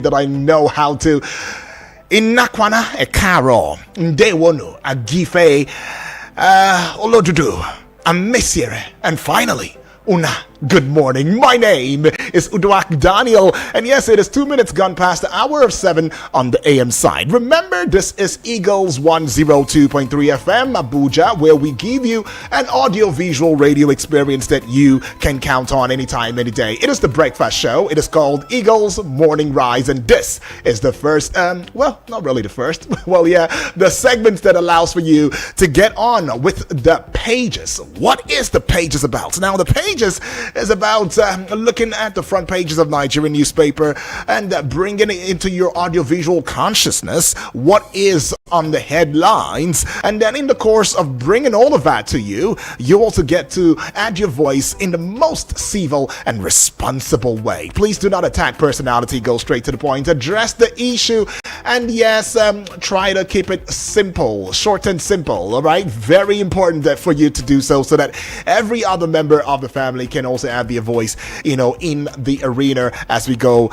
that I know how to. Inakwana Ekaro, Ndewono, Agife, Olodudu, Amesire, and finally, Una. Good morning. My name is Uduak Daniel, and yes, it is 2 minutes gone past the hour of 7 on the AM side. Remember, this is Eagles 102.3 FM Abuja, where we give you an audio-visual radio experience that you can count on anytime, any day. It is the breakfast show. It is called Eagles Morning Rise, and this is the first, well, not really the first, well, yeah, the segment that allows for you to get on with the pages. What is the pages about? Now, the pages is about looking at the front pages of Nigerian newspaper and bringing it into your audiovisual consciousness, what is on the headlines, and then in the course of bringing all of that to you, you also get to add your voice in the most civil and responsible way. Please do not attack personality, go straight to the point, address the issue, and yes, try to keep it simple, short and simple, all right? Very important for you to do so that every other member of the family can also add their voice, in the arena as we go,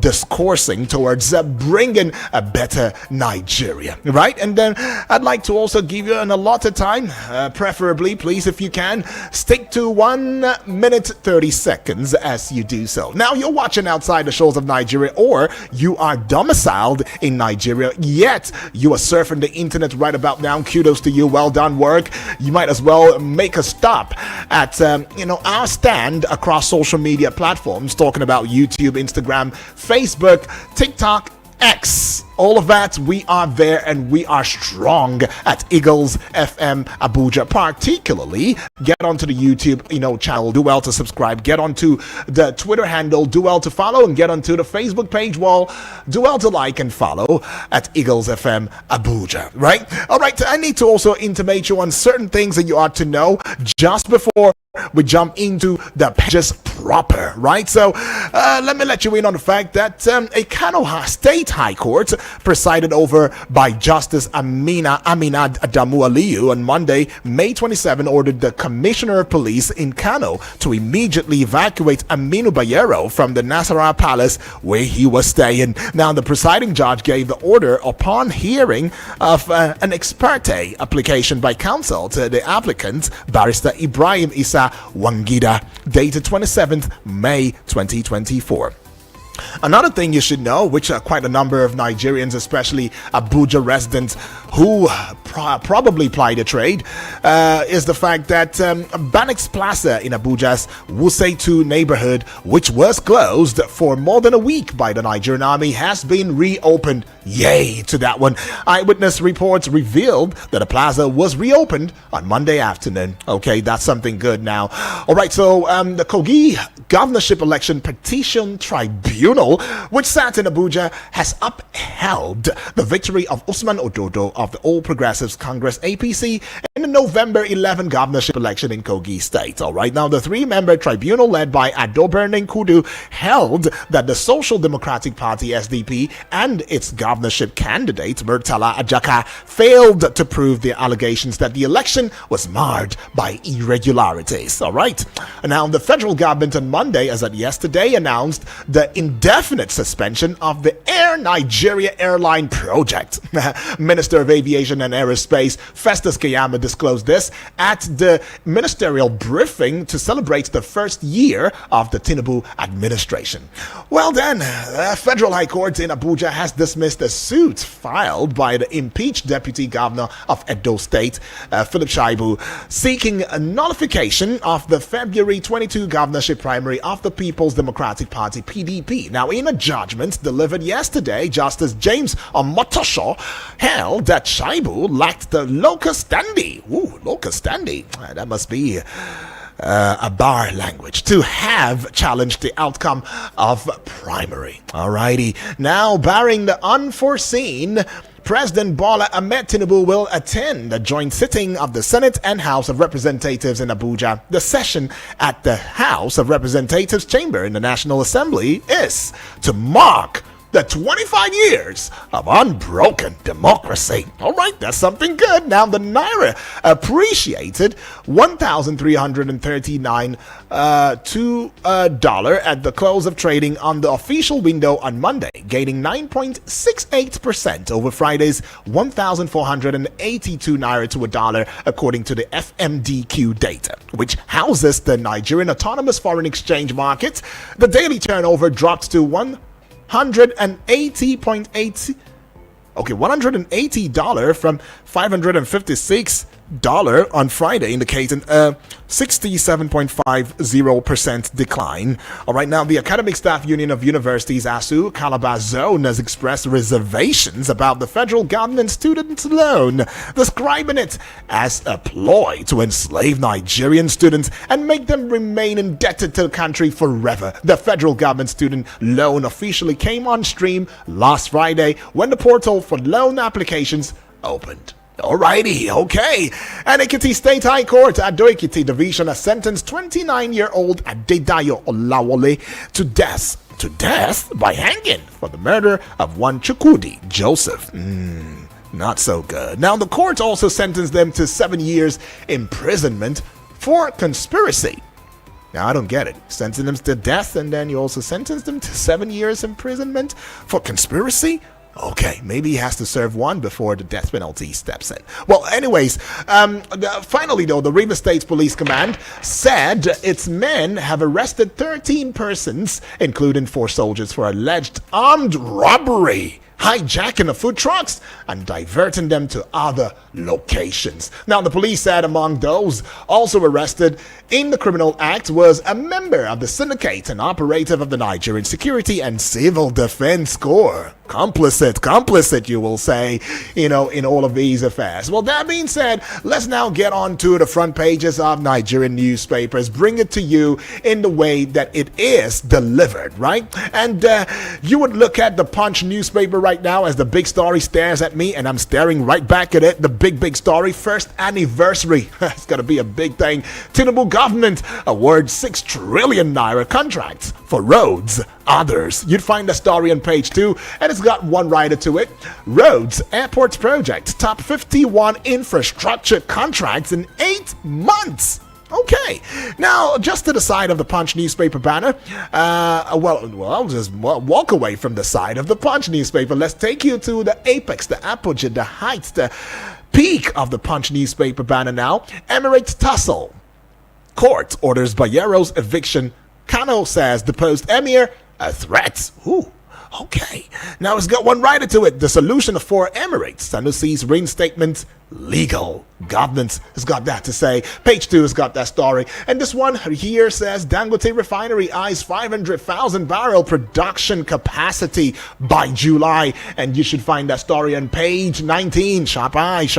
discoursing towards bringing a better Nigeria, right? And then I'd like to also give you an allotted time, preferably, please, if you can, stick to 1 minute 30 seconds as you do so. Now, you're watching outside the shores of Nigeria, or you are domiciled in Nigeria, yet you are surfing the internet right about now. Kudos to you. Well done work. You might as well make a stop at, our stand across social media platforms, talking about YouTube, Instagram, Facebook, TikTok, X, all of that. We are there and we are strong at Eagles FM Abuja. Particularly, get onto the YouTube channel, do well to subscribe, get onto the Twitter handle, do well to follow, and get onto the Facebook page wall, do well to like and follow at Eagles FM Abuja, right? All right, I need to also intimate you on certain things that you ought to know just before we jump into the pages proper, right? So let me let you in on the fact that a Kano State High Court, presided over by Justice Amina Adamu Aliyu on Monday, May 27, ordered the Commissioner of Police in Kano to immediately evacuate Aminu Bayero from the Nasarawa Palace where he was staying. Now, the presiding judge gave the order upon hearing of an ex parte application by counsel to the applicant, Barrister Ibrahim Isa Wangida, dated 27th May 2024. Another thing you should know, which quite a number of Nigerians, especially Abuja residents who probably ply the trade, is the fact that Banix Plaza in Abuja's Wuse 2 neighborhood, which was closed for more than a week by the Nigerian army, has been reopened. Yay to that one. Eyewitness reports revealed that the plaza was reopened on Monday afternoon. Okay, that's something good now. All right, so the Kogi governorship election petition tribunal, which sat in Abuja, has upheld the victory of Usman Ododo of the All Progressives Congress APC in the November 11 governorship election in Kogi State. All right, now the 3-member tribunal led by Adobernin Kudu held that the Social Democratic Party SDP and its governorship candidate Murtala Ajaka failed to prove the allegations that the election was marred by irregularities. All right, now the federal government on Monday, as of yesterday, announced the indefinite suspension of the Air Nigeria airline project. Minister of Aviation and Aerospace Festus Keyamo disclosed this at the ministerial briefing to celebrate the first year of the Tinubu administration. Well then, the Federal High Court in Abuja has dismissed a suit filed by the impeached Deputy Governor of Edo State, Philip Shaibu, seeking a nullification of the February 22 governorship primary of the People's Democratic Party, PDP. Now, in a judgment delivered yesterday, Justice James Omotosho held that Shaibu lacked the locus standi. Ooh, locus standi. That must be a bar language, to have challenged the outcome of primary. Alrighty. Now, barring the unforeseen, President Bola Ahmed Tinubu will attend a joint sitting of the Senate and House of Representatives in Abuja. The session at the House of Representatives chamber in the National Assembly is to mark the 25 years of unbroken democracy. All right, that's something good. Now, the Naira appreciated 1,339 to $1 at the close of trading on the official window on Monday, gaining 9.68% over Friday's 1,482 Naira to $1, according to the FMDQ data, which houses the Nigerian Autonomous Foreign Exchange Market. The daily turnover dropped to $180 from $556 on Friday, indicating a 67.50% decline. All right, now the Academic Staff Union of Universities, ASU, Calabar Zone, has expressed reservations about the federal government student loan, describing it as a ploy to enslave Nigerian students and make them remain indebted to the country forever. The federal government student loan officially came on stream last Friday when the portal for loan applications opened. Alrighty, okay. And Ekiti State High Court, Ado Ekiti Division, has sentenced 29-year-old Adedayo Olawole to death by hanging for the murder of one Chukwudi Joseph. Not so good. Now, the court also sentenced them to 7 years imprisonment for conspiracy. Now, I don't get it. Sentence them to death and then you also sentence them to 7 years imprisonment for conspiracy? Okay, maybe he has to serve one before the death penalty steps in. Well, anyways, finally, though, the Rivers State Police Command said its men have arrested 13 persons, including 4 soldiers, for alleged armed robbery, hijacking of food trucks and diverting them to other locations. Now, the police said among those also arrested in the criminal act was a member of the syndicate and operative of the Nigerian Security and Civil Defense Corps. Complicit, you will say, in all of these affairs. Well, that being said, let's now get on to the front pages of Nigerian newspapers. Bring it to you in the way that it is delivered, right? And you would look at the Punch newspaper right now as the big story stares at me, and I'm staring right back at it. The big story, first anniversary. It's going to be a big thing. Tinubu government awards 6 trillion naira contracts for roads. Others. You'd find the story on page 2, and it's got one writer to it. Roads Airports Project, top 51 infrastructure contracts in 8 months. Okay, now just to the side of the Punch newspaper banner, just walk away from the side of the Punch newspaper. Let's take you to the apex, the apogee, the heights, the peak of the Punch newspaper banner now. Emirates tussle. Court orders Bayero's eviction. Kano says deposed emir a threat. Ooh. Okay, now it's got one writer to it. The solution for Emirates Sanusi's reinstatement legal. Government has got that to say. Page 2 has got that story. And this one here says Dangote Refinery eyes 500,000 barrel production capacity by July. And you should find that story on page 19. Sharp eyes.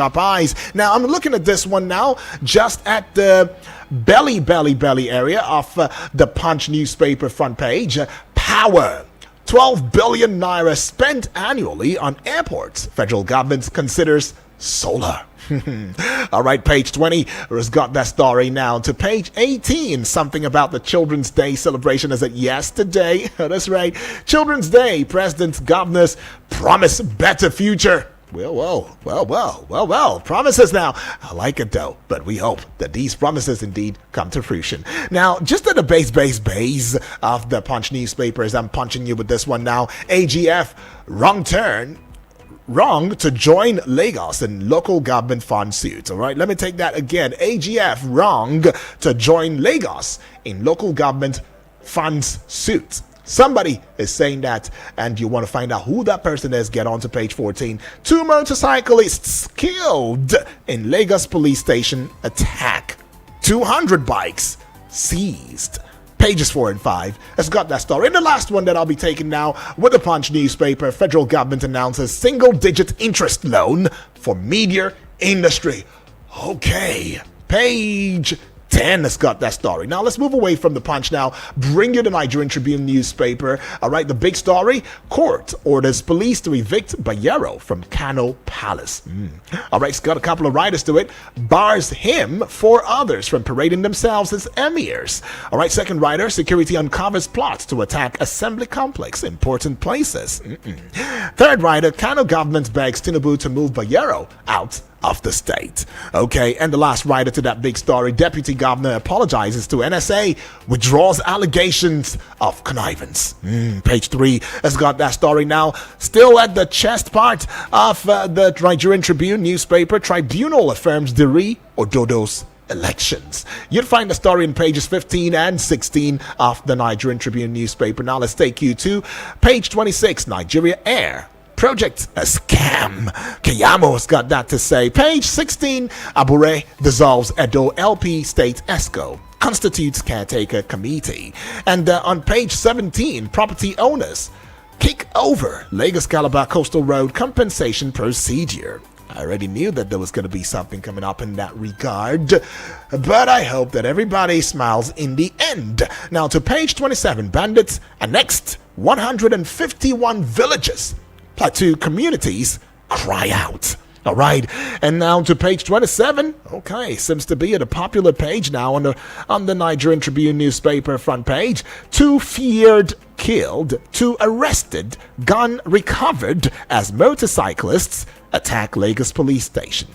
Now, I'm looking at this one now, just at the belly area of the Punch newspaper front page. Power. 12 billion naira spent annually on airports. Federal government considers solar. All right, page 20 has got that story now. To page 18, something about the Children's Day celebration. Is it yesterday? That's right. Children's Day, presidents, governors promise better future. Well, promises now. I like it though, but we hope that these promises indeed come to fruition. Now, just at the base of the Punch newspapers, I'm punching you with this one now. AGF, wrong to join Lagos in local government fund suit. All right, let me take that again. AGF, wrong to join Lagos in local government funds suit. Somebody is saying that, and you want to find out who that person is, get on to page 14. 2 motorcyclists killed in Lagos police station attack. 200 bikes seized. Pages 4 and 5 has got that story. And the last one that I'll be taking now with the Punch newspaper, federal government announces single-digit interest loan for media industry. Okay, page 10 has got that story. Now let's move away from the Punch now. Bring you the Nigerian Tribune newspaper. All right, the big story. Court orders police to evict Bayero from Kano Palace. All right, it's got a couple of writers to it. Bars him, 4 others from parading themselves as emirs. All right, second writer. Security uncovers plots to attack assembly complex, important places. Third writer. Kano government begs Tinubu to move Bayero out of the state. Okay, and the last writer to that big story, Deputy Governor apologizes to NSA, withdraws allegations of connivance. Page 3 has got that story now. Still at the chest part of the Nigerian Tribune newspaper, Tribunal affirms Diri Ododo's elections. You'd find the story in pages 15 and 16 of the Nigerian Tribune newspaper. Now let's take you to page 26, Nigeria Air Project a scam. Kayamo's got that to say. Page 16, Abure dissolves Edo LP State ESCO, constitutes caretaker committee. And on page 17, property owners kick over Lagos Calabar Coastal Road compensation procedure. I already knew that there was going to be something coming up in that regard, but I hope that everybody smiles in the end. Now to page 27, bandits annexed 151 villages. Plateau communities cry out. All right, and now to page 27. Okay, seems to be at a popular page now on the Nigerian Tribune newspaper front page. 2 feared killed, 2 arrested, gun recovered as motorcyclists attack Lagos police station.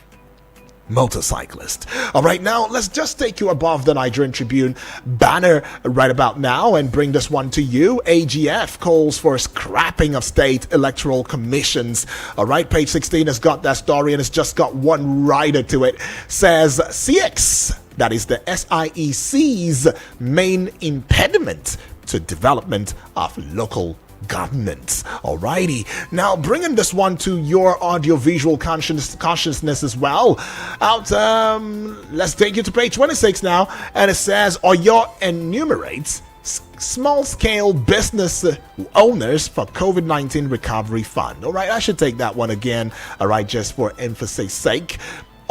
Motorcyclist. All right, now let's just take you above the Nigerian Tribune banner right about now and bring this one to you. AGF calls for scrapping of state electoral commissions. All right, page 16 has got that story and it's just got one writer to it. Says CX, that is the SIEC's main impediment to development of local government. Alrighty, now bringing this one to your audiovisual consciousness as well. Let's take you to page 26 now, and it says Oyo enumerates small-scale business owners for COVID-19 recovery fund. All right, I should take that one again. All right, just for emphasis sake,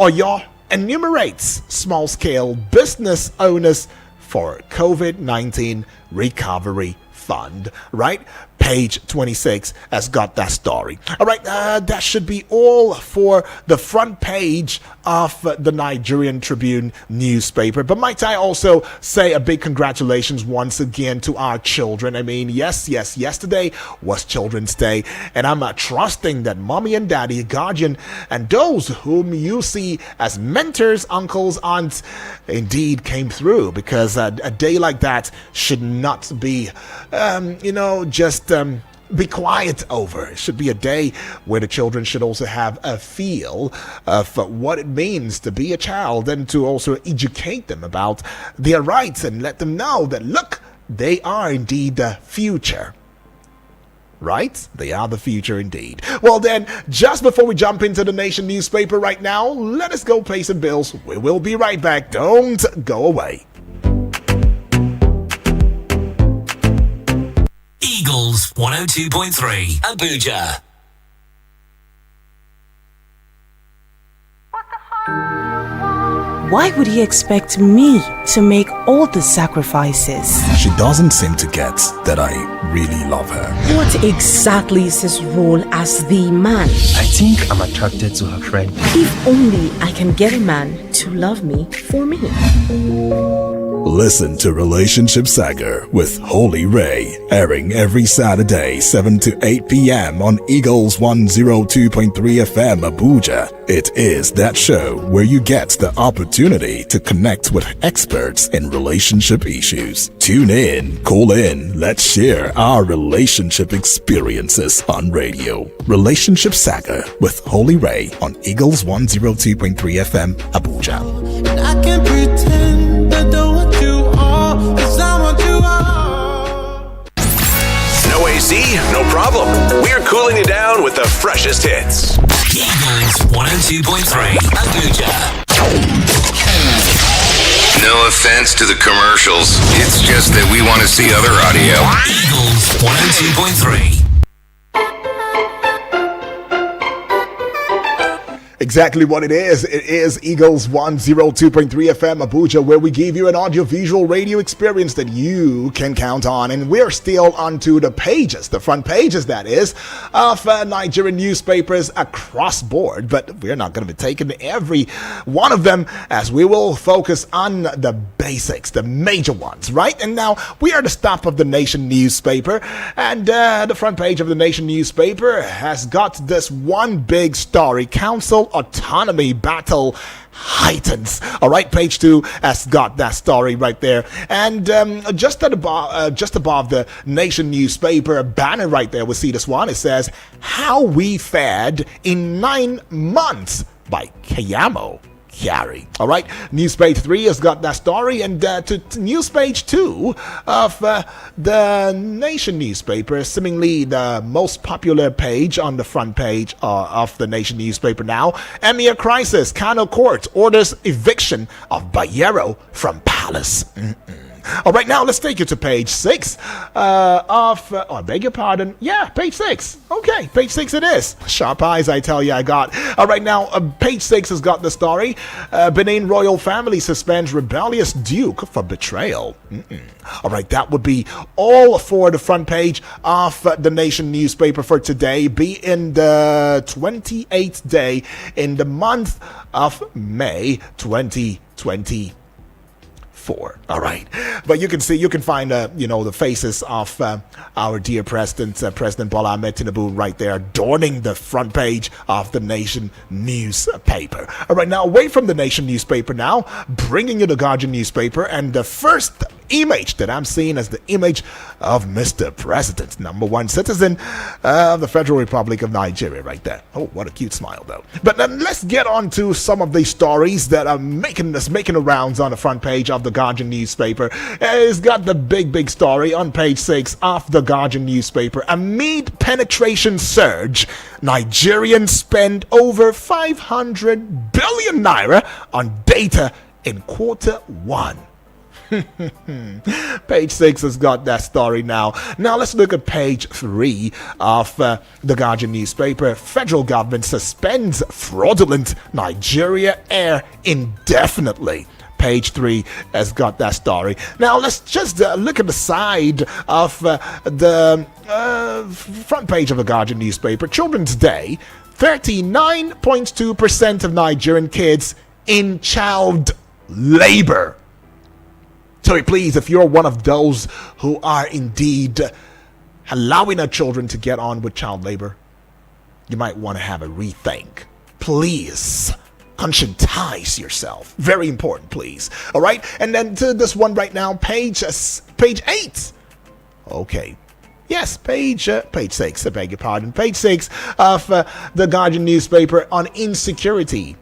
Oyo enumerates small-scale business owners for COVID-19 recovery fund. Right? Page 26 has got that story. All right, that should be all for the front page of the Nigerian Tribune newspaper. But might I also say a big congratulations once again to our children. I mean, yes, yesterday was Children's Day, and I'm trusting that mommy and daddy, guardian, and those whom you see as mentors, uncles, aunts, indeed came through, because a day like that should not be, just be quiet over. It should be a day where the children should also have a feel of what it means to be a child, and to also educate them about their rights and let them know that, look, they are indeed the future. Right? They are the future indeed. Well then, just before we jump into the Nation newspaper right now, let us go pay some bills. We will be right back. Don't go away. Eagles 102.3 Abuja. Why would he expect me to make all the sacrifices? She doesn't seem to get that I really love her. What exactly is his role as the man? I think I'm attracted to her friend. If only I can get a man to love me for me. Listen to Relationship Saga with Holy Ray, airing every Saturday 7 to 8 p.m. on Eagles 102.3 FM Abuja. It is that show where you get the opportunity to connect with experts in relationship issues. Tune in, call in, let's share our relationship experiences on radio. Relationship Saga with Holy Ray on Eagles 102.3 FM Abuja. And I can pretend I don't want you all, 'cause I want you all. No AC? No problem. We're cooling you down with the freshest hits. Eagles 102.3 Abuja. No offense to the commercials. It's just that we want to see other audio. Eagles 102.3. Exactly what it is. It is Eagles 102.3 FM Abuja, where we give you an audiovisual radio experience that you can count on. And we're still onto the pages, the front pages, that is, of Nigerian newspapers across board. But we're not going to be taking every one of them, as we will focus on the basics, the major ones, right? And now we are the stop of the Nation newspaper. And the front page of the Nation newspaper has got this one big story: Council autonomy battle heightens. All right, page 2 has got that story right there. And just above the Nation newspaper banner right there, we'll see this one. It says, "How We Fared in 9 Months" by Kayamo Kyari. All right, news page 3 has got that story, and to news page 2 of the Nation newspaper, seemingly the most popular page on the front page of the Nation newspaper now. Emir crisis: Kano court orders eviction of Bayero from palace. All right, now let's take you to page 6 I beg your pardon. Yeah, page 6. Okay, page 6 it is. Sharp eyes, I tell you, I got. All right, now page 6 has got the story. Benin royal family suspends rebellious duke for betrayal. All right, that would be all for the front page of the Nation newspaper for today, being the 28th day in the month of May 2020. All right, but you can find the faces of our dear President Bola Ahmed Tinubu right there adorning the front page of the Nation newspaper. All right, now away from the Nation newspaper now, bringing you the Guardian newspaper, and the first image that I'm seeing as the image of Mr. President, number one citizen of the Federal Republic of Nigeria right there. Oh, what a cute smile though. But then let's get on to some of the stories that are making the rounds on the front page of the Guardian newspaper. It's got the big story on page 6 of the Guardian newspaper. Amid penetration surge, Nigerians spend over 500 billion naira on data in Q1. Page 6 has got that story now. Now let's look at page 3 of the Guardian newspaper. Federal government suspends fraudulent Nigeria Air indefinitely. Page 3 has got that story. Now let's just look at the side of the front page of the Guardian newspaper. Children's Day: 39.2% of Nigerian kids in child labor. So please, if you're one of those who are indeed allowing our children to get on with child labor, you might want to have a rethink. Please conscientize yourself. Very important, please. All right, and then to this one right now, page 8. Okay. Yes, page 6, I beg your pardon. Page 6 of the Guardian newspaper on insecurity.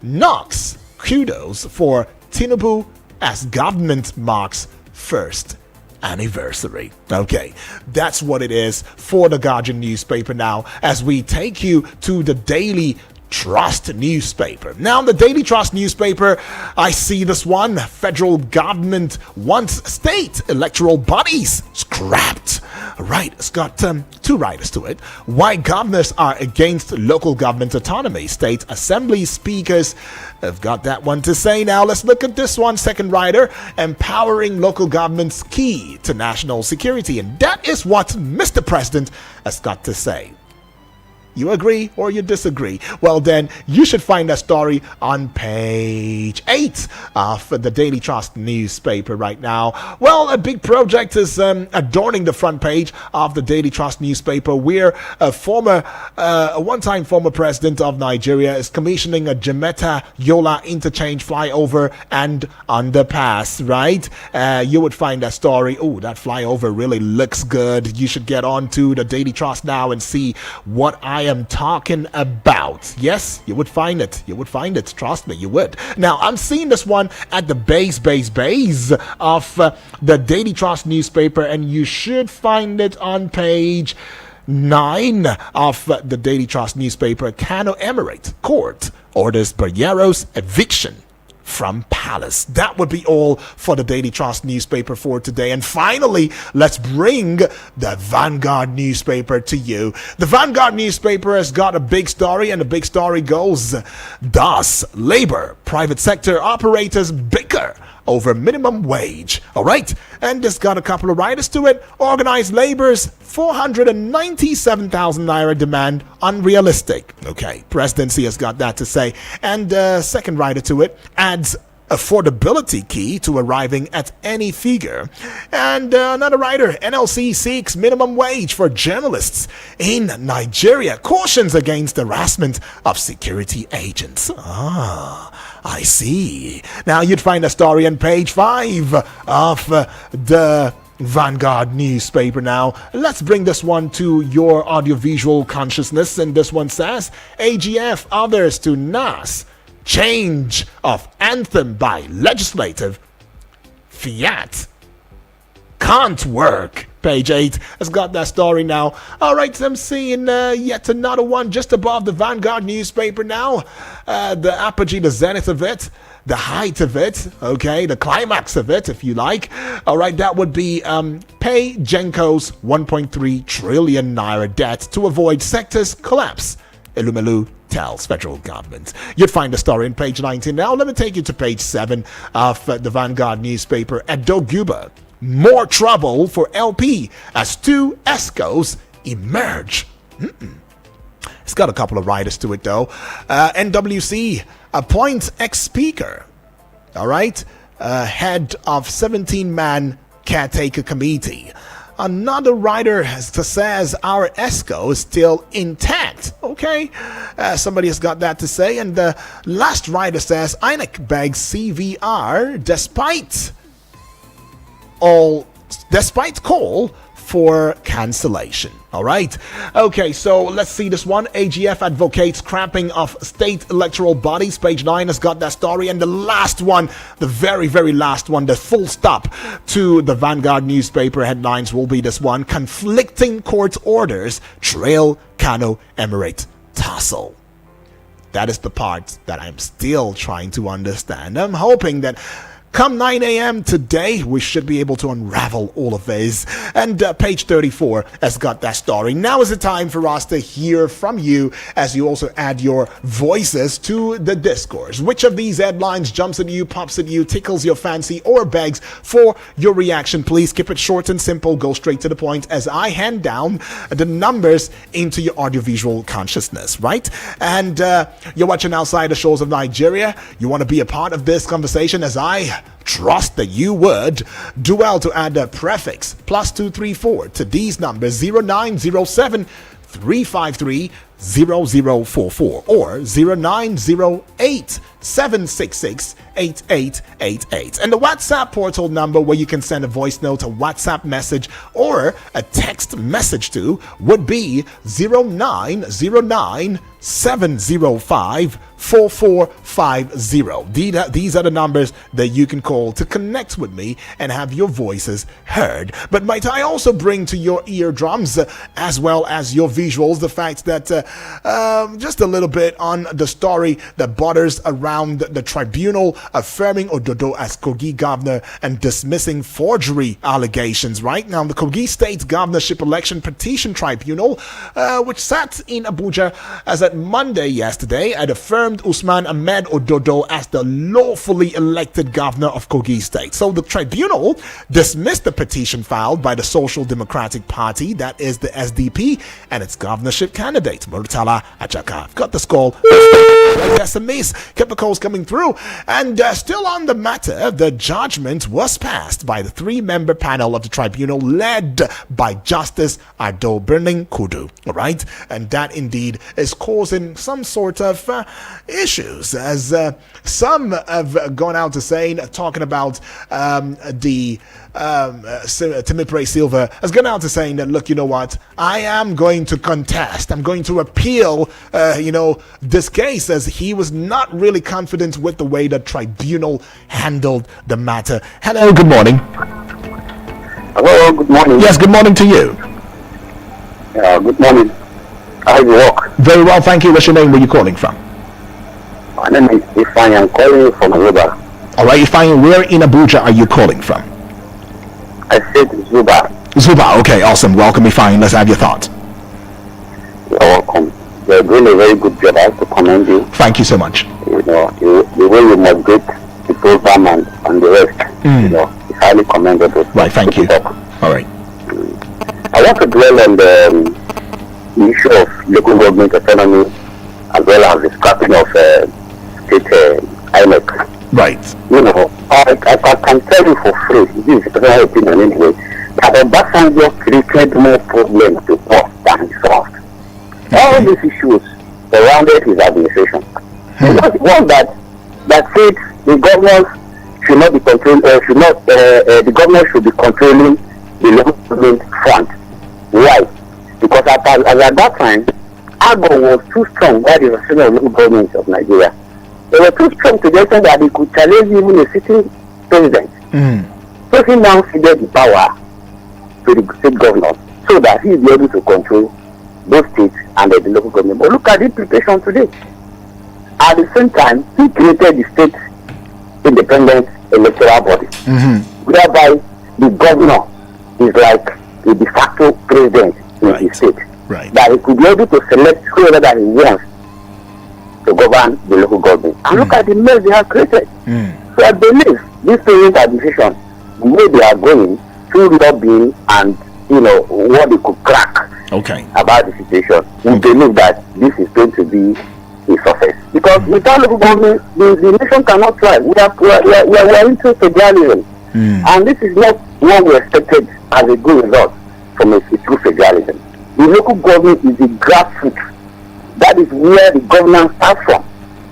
Knox kudos for Tinubu as government marks first anniversary. Okay, that's what it is for the Guardian newspaper now, as we take you to the Daily Trust newspaper. Now, the Daily Trust newspaper, I see this one: federal government wants state electoral bodies scrapped. Right, it's got 2 writers to it. Why governors are against local government autonomy. State assembly speakers have got that one to say. Now let's look at this one. Second writer: empowering local governments key to national security. And that is what Mr. President has got to say. You agree or you disagree? Well, then you should find that story on page 8 of the Daily Trust newspaper right now. Well, a big project is adorning the front page of the Daily Trust newspaper, where a one-time former president of Nigeria is commissioning a Jemeta Yola interchange flyover and underpass, right? You would find that story. Oh, that flyover really looks good. You should get on to the Daily Trust now and see what I am talking about. Yes, you would find it. You would find it. Trust me, you would. Now, I'm seeing this one at the base of the Daily Trust newspaper, and you should find it on page 9 of the Daily Trust newspaper. Kano Emirate Court orders Bayero's eviction from Palace. That would be all for the Daily Trust newspaper for today. And finally, let's bring the Vanguard newspaper to you. The Vanguard newspaper has got a big story, and the big story goes, thus, Labour, private sector operators bicker over minimum wage. All right, and it's got a couple of riders to it. Organized Labour's 497,000 naira demand unrealistic. Okay, presidency has got that to say. And second rider to it adds affordability key to arriving at any figure. And another writer, NLC seeks minimum wage for journalists in Nigeria, cautions against harassment of security agents. I see. Now you'd find a story on page 5 of the Vanguard newspaper. Now let's bring this one to your audiovisual consciousness, and this one says, AGF others to NAS, change of anthem by legislative fiat can't work. Page 8 has got that story now. All right, I'm seeing yet another one just above the Vanguard newspaper now. The apogee, the zenith of it, the height of it, okay, the climax of it, if you like. All right, that would be pay Genco's 1.3 trillion naira debt to avoid sector's collapse. Elumelu tells federal government. You'd find the story on page 19. Now let me take you to page 7 of the Vanguard newspaper. At Doguba, more trouble for LP as 2 ESCOs emerge. It's got a couple of riders to it though. NWC appoints ex-speaker. All right, head of 17-man caretaker committee. Another writer says our ESCO is still intact. Okay, somebody has got that to say. And the last writer says INEC begs CVR despite call for cancellation. All right. Okay, so let's see this one. AGF advocates scrapping of state electoral bodies. Page 9 has got that story. And the last one, the very, very last one, the full stop to the Vanguard newspaper headlines will be this one. Conflicting court orders trail Kano Emirate tussle. That is the part that I'm still trying to understand. I'm hoping that come 9 a.m. today, we should be able to unravel all of this. And page 34 has got that story. Now is the time for us to hear from you as you also add your voices to the discourse. Which of these headlines jumps at you, pops at you, tickles your fancy, or begs for your reaction? Please keep it short and simple. Go straight to the point as I hand down the numbers into your audiovisual consciousness, right? And you're watching outside the shores of Nigeria. You want to be a part of this conversation as I trust that you would. Do well to add a prefix +234 to these numbers 0907 353 0044 or 0908 766 8888. And the WhatsApp portal number where you can send a voice note, a WhatsApp message, or a text message to would be 0909 705 4450. These are the numbers that you can call to connect with me and have your voices heard. But might I also bring to your eardrums as well as your visuals the fact that just a little bit on the story that butters around the tribunal affirming Ododo as Kogi governor and dismissing forgery allegations. Right now, the Kogi State Governorship Election Petition Tribunal, which sat in Abuja as at Monday yesterday, had affirmed Usman Ahmed Ododo as the lawfully elected governor of Kogi State. So the tribunal dismissed the petition filed by the Social Democratic Party, that is the SDP, and its governorship candidate, Murtala Ajaka. I've got this call. SMEs kept the calls coming through. And still on the matter, the judgment was passed by the 3-member panel of the tribunal led by Justice Ado Burning Kudu. All right. And that indeed is causing some sort of issues, as some have gone out to saying, talking about Timipre Silva has gone out to saying that, look, you know what, I am going to contest, I'm going to appeal, this case, as he was not really confident with the way the tribunal handled the matter. Hello, good morning. Hello, good morning. Yes, good morning to you. Good morning. How do you work? Very well, thank you. What's your name? Where are you calling from? My name is Ifeanyi. I'm calling you from Zuba. All right, fine. Where in Abuja are you calling from? I said Zuba. Zuba. Okay, awesome. Welcome, fine. Let's have your thoughts. You're welcome. You're doing a very good job. I have to commend you. Thank you so much. You know, the way you moderate the program and the rest, you know, it's highly commendable. Right, thank you. All right. I want to dwell on the issue of local government autonomy as well as the scrapping of state INEC. Right. You know, I can tell you for free, this is personal opinion anyway, that Obasanjo created more problems to us than he solved. All these issues surrounded his administration. He was the one that said the governors should not be controlling, the governors should be controlling the local government fund. Why? Because at that time, AGO was too strong by the Association of Local Governments of Nigeria. They were too strong to the extent that they could challenge even a sitting president. So he now ceded the power to the state governors so that he will be able to control both states and the local government. But look at the implication today. At the same time, he created the state independent electoral body, whereby the governor is like the de facto president in the state. Right. That he could be able to select whoever that he wants to govern the local government. And look at the mess they have created. So I believe this present administration, the way they are going through lobbying and what they could crack about the situation, we believe that this is going to be a success. Because without local government, the nation cannot thrive. We are into federalism. And this is not what we expected as a good result from a true federalism. The local government is the grassroots. That is where the governance starts from.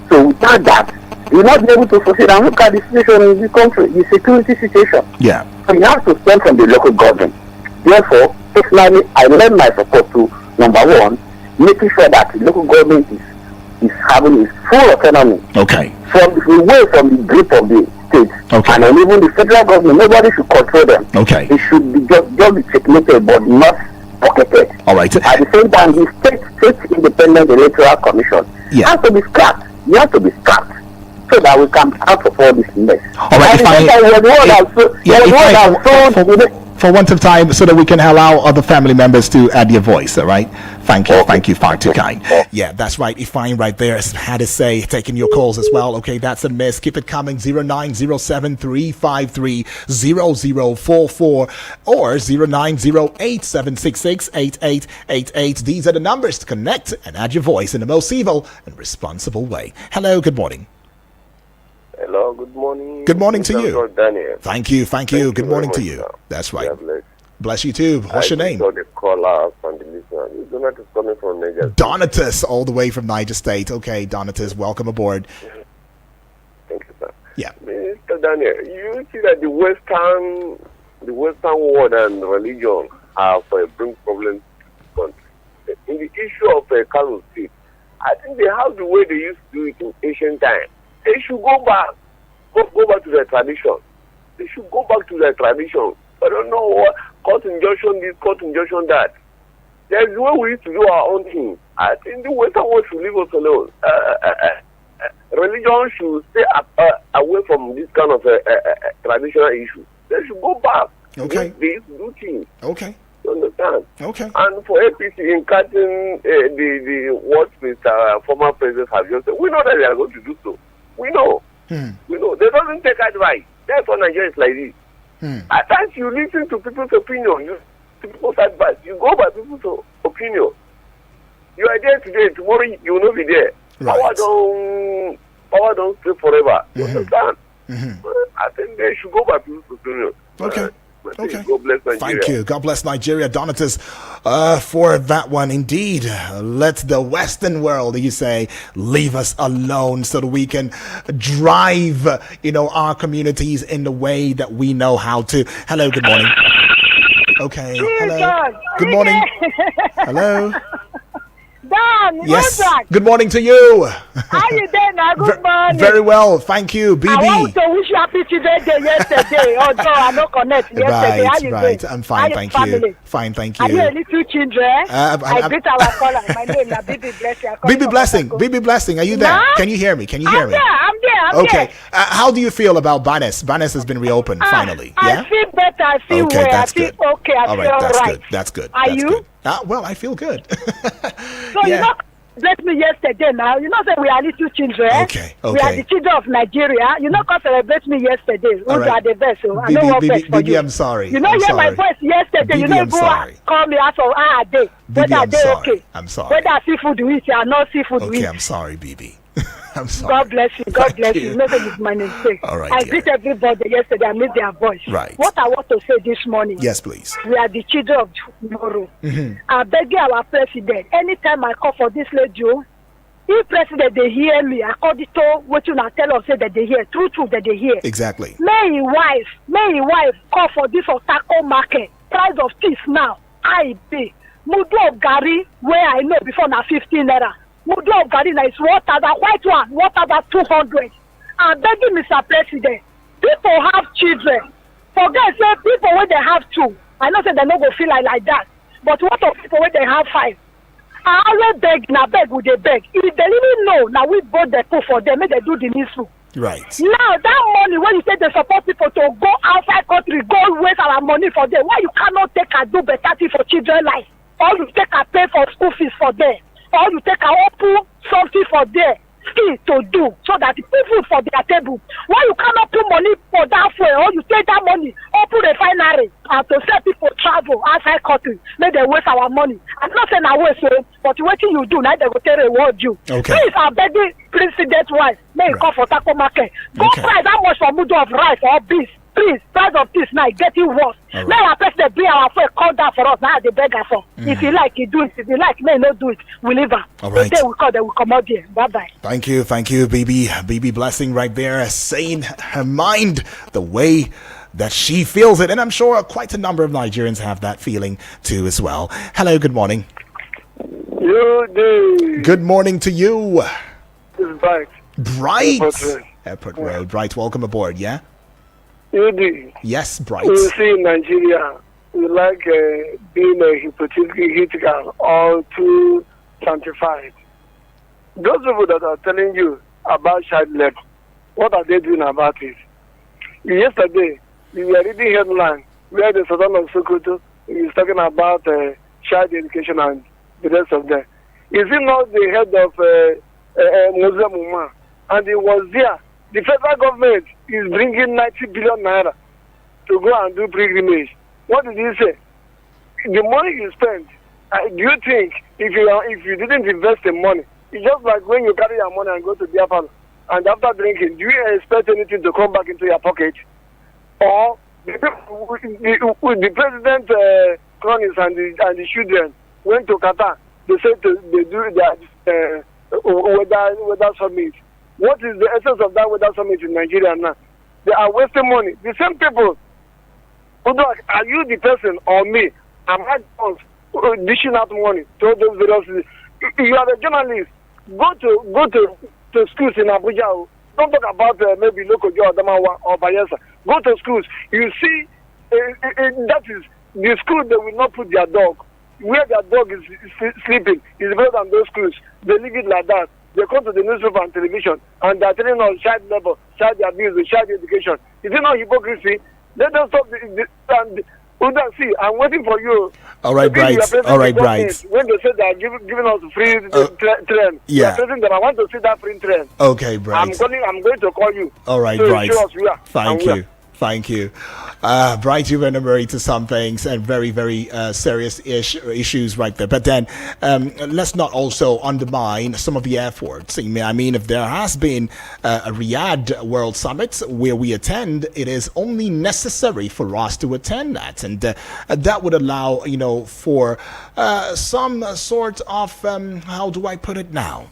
So without that, you're not able to proceed. And look at the situation in the country, the security situation. Yeah. So you have to spend from the local government. Therefore, personally, I lend my support to, number one, making sure that the local government is having its full autonomy. Okay. Away from the grip of the state. Okay. And then even the federal government, nobody should control them. Okay. It should be just be checkmated, but not pocketed. All right. At the same time, the state independent electoral commission has to be scrapped. You have to be scrapped so that we can out of all this mess. All right. For want of time, so that we can allow other family members to add their voice. All right. Thank you, far too kind. Yeah, that's right. Ifeanyi right there had to say, taking your calls as well. Okay, that's a miss. Keep it coming. 0907-353-0044 or 0908-766-8888. These are the numbers to connect and add your voice in the most civil and responsible way. Hello, good morning. Hello, good morning. Good morning to you. Daniel. Thank you. Good morning to you. That's right. Bless you too. What's your name? The caller and the listener. Donatus coming from Niger. Donatus, all the way from Niger State. Okay, Donatus, welcome aboard. Thank you, sir. Yeah. Mr. Daniel, you see that the Western world and religion have bring problems to the country. In the issue of Kano State, I think they have the way they used to do it in ancient times. They should go back to their tradition. They should go back to their tradition. I don't know what court injunction this, court injunction that. There's a way we used to do our own thing. I think the Western world should leave us alone. Religion should stay away from this kind of traditional issue. They should go back. Okay. They used to do things. Okay. You understand? Okay. And for APC in cutting the what Mr. Former President has just said, we know that they are going to do so. We know. We know. They don't take advice. That's why Nigeria is like this. At times you listen to people's opinion, people's advice. You go by people's opinion. You are there today, tomorrow you will not be there. Right. Power don't stay forever. You understand? I think they should go by people's opinion. Okay. Okay. God bless Nigeria. Thank you. God bless Nigeria, Donatus, for that one. Indeed, let the Western world, you say, leave us alone so that we can drive, our communities in the way that we know how to. Hello, good morning. Okay. Hello. Good morning. Hello. Dan, yes. Good morning to you. How you doing, now. Good morning. Very well, thank you, BB. I want to wish you happy Children's Day yesterday. Although I no connect yesterday. How you Right. doing? I'm fine, How thank family? you. Fine, thank Are you you. a little children? I greet our caller. My name is BB Blessing. BB Blessing, BB Blessing, are you there? Nah. Can you hear me? Can you I'm hear me? there. I'm Okay. there. How do you feel about Banes? Banes has been reopened finally. Yeah. I feel better. I feel Okay, well. that's I feel good. okay. I All feel right, that's right. good. That's good. Are That's you? good. Well, I feel good. So Yeah. you know, bless me yesterday now. You know that we are little children. Okay, We are okay. the children of Nigeria. You know, because celebrate me yesterday. Who All right. are the best? So I BB, know what BB, best for BB, you. I'm sorry. You know, I'm hear my sorry. voice yesterday. You BB, know, I'm go sorry. call me out of day. BB, Whether I'm they sorry. okay. I'm sorry. Whether seafood we eat or not seafood we Okay, eat. I'm sorry, BB. I'm sorry. God bless you. God Thank bless you. you. No, that is my mistake. All right, I dear. greet everybody yesterday. I missed their voice. Right. What I want to say this morning. Yes, please. We are the children of tomorrow. Mhm. I beg our president. Anytime I call for this lady, if president they hear me, according to what you now tell us say that they hear, true that they hear. Exactly. May his wife call for this Otako market. Price of this now, I pay. Mudu of Gary, where I know before now 15 naira. Mudu of Gary now is water, that white one, water that 200. I beg you, Mr. President, people have children. Forget, say people when they have two. I know say they no go feel like that. But what of people when they have five? I always beg, now beg with they beg. If they even know, now we both they put for them, make they do the needful. Right. Now that money when you say they support people to go outside country, go waste our money for them. Why you cannot take and do better thing for children life? Or you take and pay for school fees for them? Or you take and open something for them? Skill to do so that the put food for their table. Why you cannot put money for that fuel or you take that money open refinery and to sell people travel outside country make they waste our money. I'm not saying I waste so but wetin you do now they go tell reward you. Okay. Please I beg the president wife make you come for taco market. Go Okay. price how much for mudu of rice or beans. Please, price of this now getting worse. All right. Now our president bring our friend call down for us. Now they beg us for. If you like, you do it. If you like, may not do it. We leave her. All right. The day we call, they will come out here. Bye bye. Thank you, BB Blessing right there, saying her mind the way that she feels it. And I'm sure quite a number of Nigerians have that feeling too as well. Hello, good morning. You do. Good morning to you. It's Bright. Bright. Airport Road. Airport Road. Bright, welcome aboard, yeah? You do. Yes, Bright. You see, in Nigeria, we like being a hypocritical or too sanctified. Those people that are telling you about child labor, what are they doing about it? Yesterday, we were reading headline where the Sultan of Sokoto is talking about child education and the rest of them. Is he not the head of Muslim Ummah? And he was there. The federal government is bringing 90 billion naira to go and do pilgrimage. What did he say? The money you spend, do you think if you didn't invest the money, it's just like when you carry your money and go to the parlor, and after drinking, do you expect anything to come back into your pocket? Or the president, cronies and the children went to Qatar. They said they do that weather summit. What is the essence of that weather summit in Nigeria now? They are wasting money. The same people. Are you the person or me? Am I dishing out money to all those various? You are a journalist. Go to schools in Abuja. Don't talk about maybe local Joe Adamawa or Bayelsa. Go to schools. You see, that is the school. They will not put their dog where their dog is sleeping. Is better than those schools. They leave it like that. They come to the newspaper and television and they are telling us child labor, child abuse, child education. Is it not hypocrisy? Let us stop see, I'm waiting for you. All right, Bright. All right, Bright. When they say they are giving us free train, yeah. That I want to see that free train. Okay, Bright. I'm going to call you. All right, so Bright. Show us where. Thank you. Thank you. Bright, you've enumerated to some things and very, very serious issues right there. But then let's not also undermine some of the efforts. I mean, if there has been a Riyadh World Summit where we attend, it is only necessary for us to attend that. And that would allow, for some sort of, how do I put it now?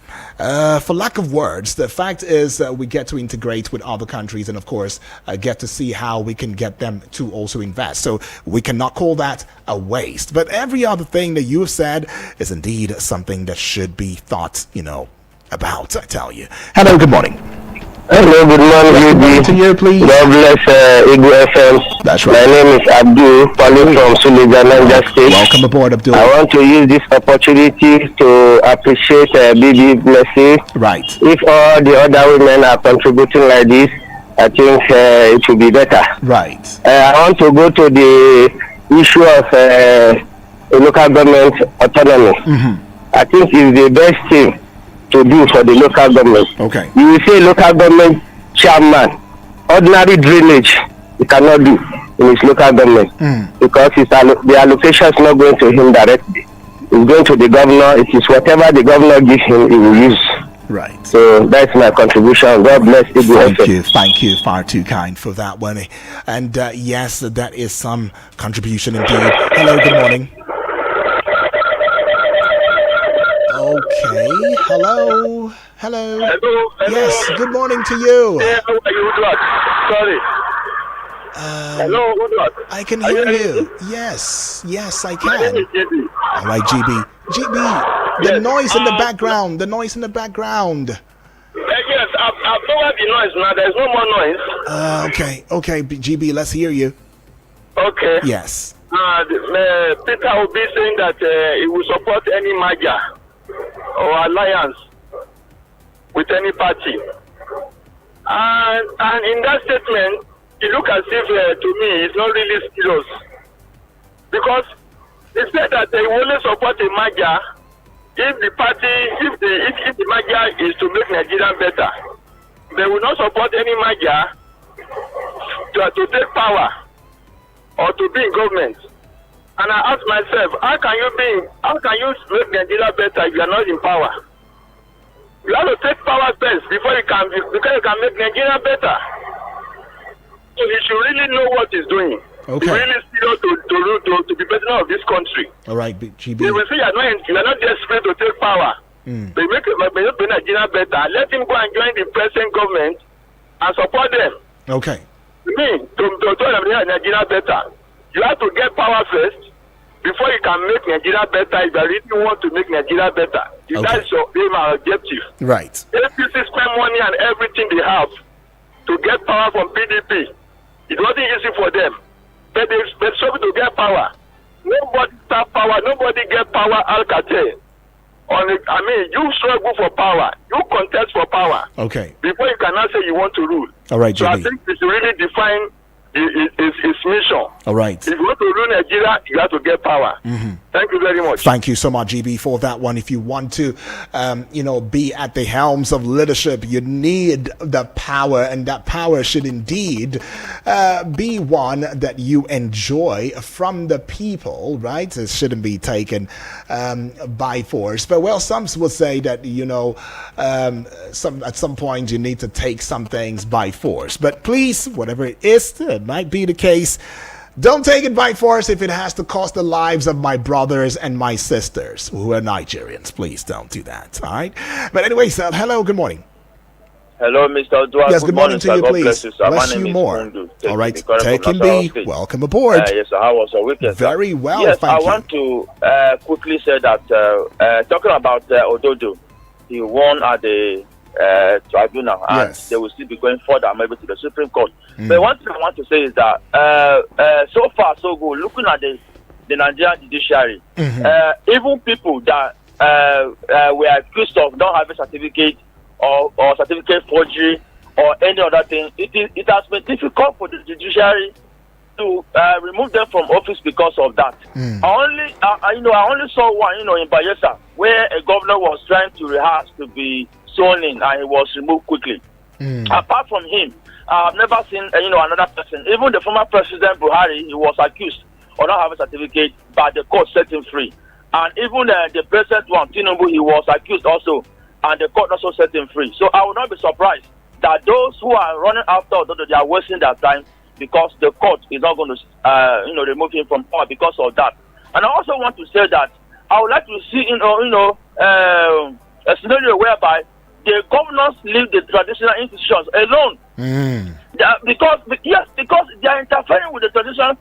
For lack of words, the fact is we get to integrate with other countries and, of course, get to see how we can get them to also invest. So we cannot call that a waste. But every other thing that you've said is indeed something that should be thought, about, I tell you. Hello, good morning. Hello, good morning, to you, please. God bless Eagle FM. That's right. My name is Abdul, calling from Suleja, Niger State. Welcome aboard, Abdul. I want to use this opportunity to appreciate Bibi Blessing. Right. If all the other women are contributing like this, I think it will be better. Right. I want to go to the issue of local government autonomy. I think it's the best thing to do for the local government. Okay. You will say local government chairman, ordinary drainage he cannot do in his local government because the allocation is not going to him directly. It's going to the governor. It is whatever the governor gives him, he will use. Right. So that's my contribution. God bless you. Thank you. Far too kind for that one. And yes, that is some contribution indeed. Hello, good morning. Okay. Hello. Yes. Good morning to you. How are you, Edward? Sorry. Hello, Edward. I can hear you. Yes, I can. My name is JB. All right, GB. The noise in the background. Yes, I've lowered the noise now. There's no more noise. Okay, GB. Let's hear you. Okay. Yes. Peter will be saying that he will support any merger or alliance with any party. And in that statement, it looks as if, to me, it's not really serious. Because he said that they will only support a merger if the merger is to make Nigeria better. They will not support any merger to take power or to be in government. And I ask myself, how can you make Nigeria better if you are not in power? You have to take power first before you can make Nigeria better. So you should really know what he's doing. Okay. He's really serious to be president of this country. All right, GB. You will see you are not desperate to take power. They make Nigeria better. Let him go and join the present government and support them. Okay. To Nigeria better, you have to get power first before you can make Nigeria better. If you really want to make Nigeria better, that's your aim and objective. Right. APC spend money and everything they have to get power from PDP. It wasn't easy for them, but they struggled to get power. Nobody start power. Nobody get power. Alcatel. You struggle for power. You contest for power. Okay. Before you cannot say you want to rule. All right, So GB. I think it's really define his mission. All right. If you want to rule Nigeria, you have to get power. Thank you very much. Thank you so much, GB, for that one. If you want to, be at the helms of leadership, you need the power, and that power should indeed be one that you enjoy from the people, right? It shouldn't be taken by force. But some would say that at some point you need to take some things by force. But please, whatever it is, it might be the case. Don't take it by force if it has to cost the lives of my brothers and my sisters who are Nigerians. Please don't do that, all right? But anyway, sir, hello, good morning. Hello, Mr. Odua. Yes, good morning to you, God please. Bless you, sir. Bless My name you is more. Mundu. All right, take him be. Welcome aboard. Yes, sir. How was your weekend? Very well, yes, thank you. I want to quickly say that talking about Ododo, he won at the tribunal, and they will still be going further, maybe to the Supreme Court. But one thing I want to say is that so far so good. Looking at the Nigerian judiciary, even people that were accused of not having certificate or certificate forgery or any other thing, it has been difficult for the judiciary to remove them from office because of that. I only saw one, in Bayelsa, where a governor was trying to rehearse to be sworn in, and he was removed quickly. Apart from him, I've never seen another person. Even the former president Buhari, he was accused of not having a certificate, but the court set him free. And even the present one, Tinubu, he was accused also, and the court also set him free. So I would not be surprised that those who are running after Ododo, they are wasting their time because the court is not going to remove him from power because of that. And I also want to say that I would like to see a scenario whereby the governors leave the traditional institutions alone. Because they are interfering with the traditional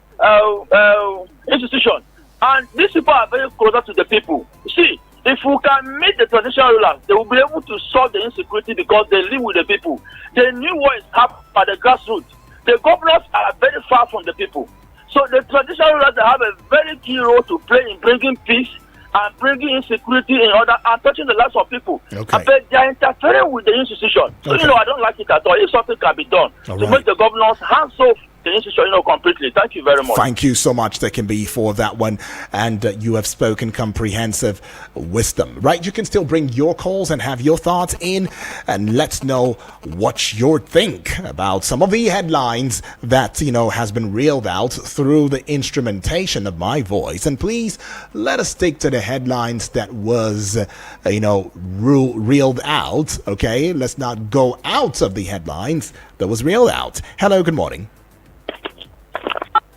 institution. And these people are very closer to the people. You see, If we can meet the traditional rulers, they will be able to solve the insecurity because they live with the people. They knew what is happening at the grassroots. The governors are very far from the people. So the traditional rulers have a very key role to play in bringing peace and bringing insecurity in order and touching the lives of people. Okay. But they are interfering with the institution. So, Okay. I don't like it at all. If something can be done All to right. make the governors hands off the institution, completely. Thank you very much. Thank you so much, There Can Be, for that one. And you have spoken comprehensive wisdom. Right? You can still bring your calls and have your thoughts in, and let's know what you think about some of the headlines that, has been reeled out through the instrumentation of my voice. And please let us stick to the headlines that was, reeled out. Okay? Let's not go out of the headlines that was reeled out. Hello, good morning.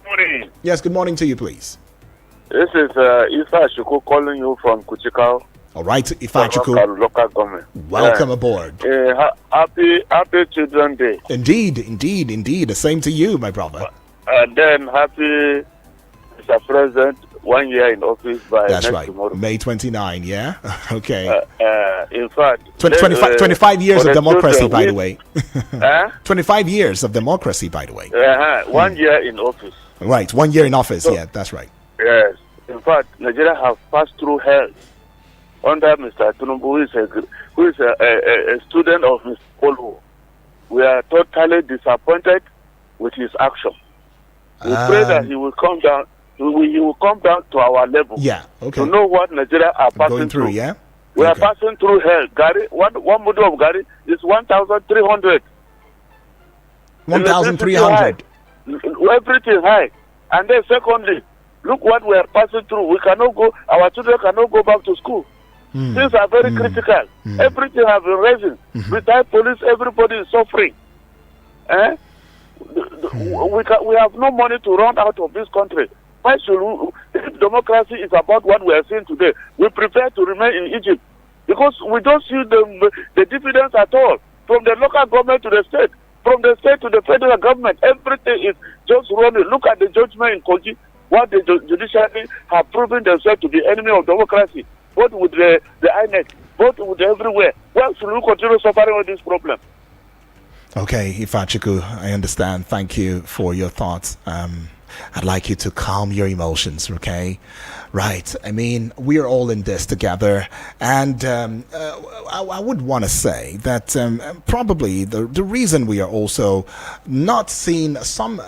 Morning. Yes, good morning to you, please. This is Ifa Shuku calling you from Kuchikau. All right, Ifa Shuku. Local government. Welcome aboard. Happy Children's Day. Indeed. The same to you, my brother. And then happy Mr. President, 1 year in office by That's next right. tomorrow. May 29, yeah? Okay. In fact, 25 years for of the democracy, children, by the way. 25 years of democracy, by the way. 1 year in office. Right, 1 year in office, yeah, that's right. Yes. In fact, Nigeria have passed through hell under Mr. Tinubu, who is a student of Mr. Polo. We are totally disappointed with his action. We pray that he will come down. He will come down to our level. Yeah, okay. To know what Nigeria are passing Going through, yeah? We are passing through hell. Gary, one model of Gary is 1,300. 1,300. Everything high. And then secondly, look what we are passing through. We cannot go, our children cannot go back to school. Things are very critical. Everything has been rising. Retired police, everybody is suffering. We have no money to run out of this country. Why should we, if democracy is about what we are seeing today, we prefer to remain in Egypt because we don't see the dividends at all from the local government to the state, from the state to the federal government. Everything is just running. Look at the judgment in Kogi, what the judiciary have proven themselves to be enemy of democracy, both with the INEC, both with everywhere. Why should we continue suffering with this problem? Okay, Ifachiku, I understand. Thank you for your thoughts. I'd like you to calm your emotions, okay? Right. I mean, we're all in this together. And I would want to say that probably the reason we are also not seeing some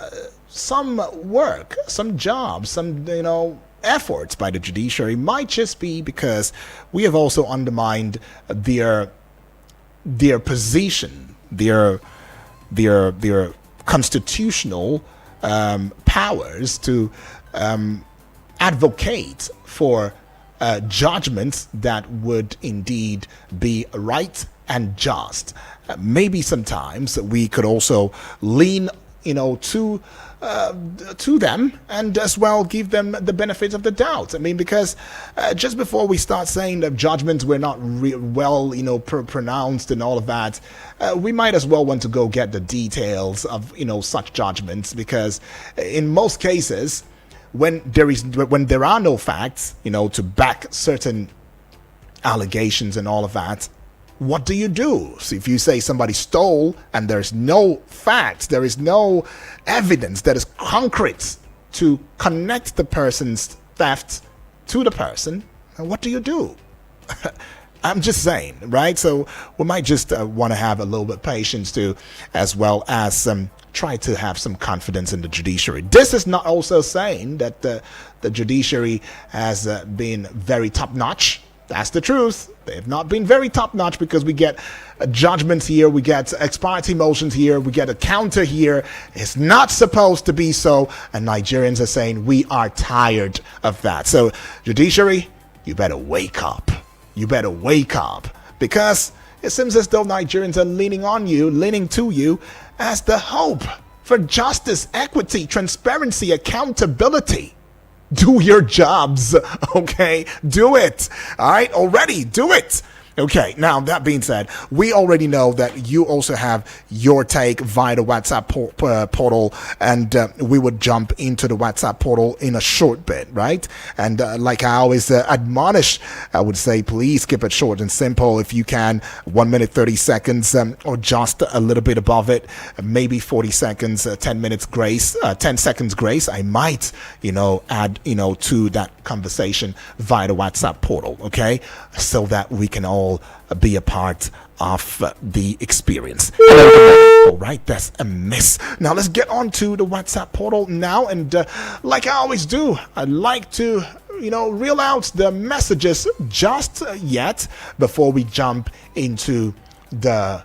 work, some jobs, some, efforts by the judiciary might just be because we have also undermined their position, their constitutional powers to advocate for judgments that would indeed be right and just. Maybe sometimes we could also lean, to them and as well give them the benefit of the doubt. I mean, because just before we start saying that judgments were not pronounced and all of that, we might as well want to go get the details of such judgments, because in most cases when there are no facts to back certain allegations and all of that, what do you do? So if you say somebody stole and there's no facts, there is no evidence that is concrete to connect the person's theft to the person, what do you do? I'm just saying, right? So we might just want to have a little bit of patience too, as well as try to have some confidence in the judiciary. This is not also saying that the judiciary has been very top-notch. That's the truth. They have not been very top-notch, because we get judgments here, we get ex parte motions here, we get a counter here. It's not supposed to be so, and Nigerians are saying we are tired of that. So, judiciary, you better wake up. You better wake up, because it seems as though Nigerians are leaning to you as the hope for justice, equity, transparency, accountability. Do your jobs, okay? Do it. All right, already do it. Okay, now that being said, we already know that you also have your take via the WhatsApp portal, and we would jump into the WhatsApp portal in a short bit, right? And like I always admonish, I would say, please keep it short and simple if you can. 1 minute, 30 seconds, or just a little bit above it, maybe 40 seconds, 10 minutes grace, 10 seconds grace. I might, add, to that conversation via the WhatsApp portal, okay? So that we can all be a part of the experience. All right, that's a miss. Now let's get on to the WhatsApp portal now, and like I always do, I'd like to reel out the messages just yet before we jump into the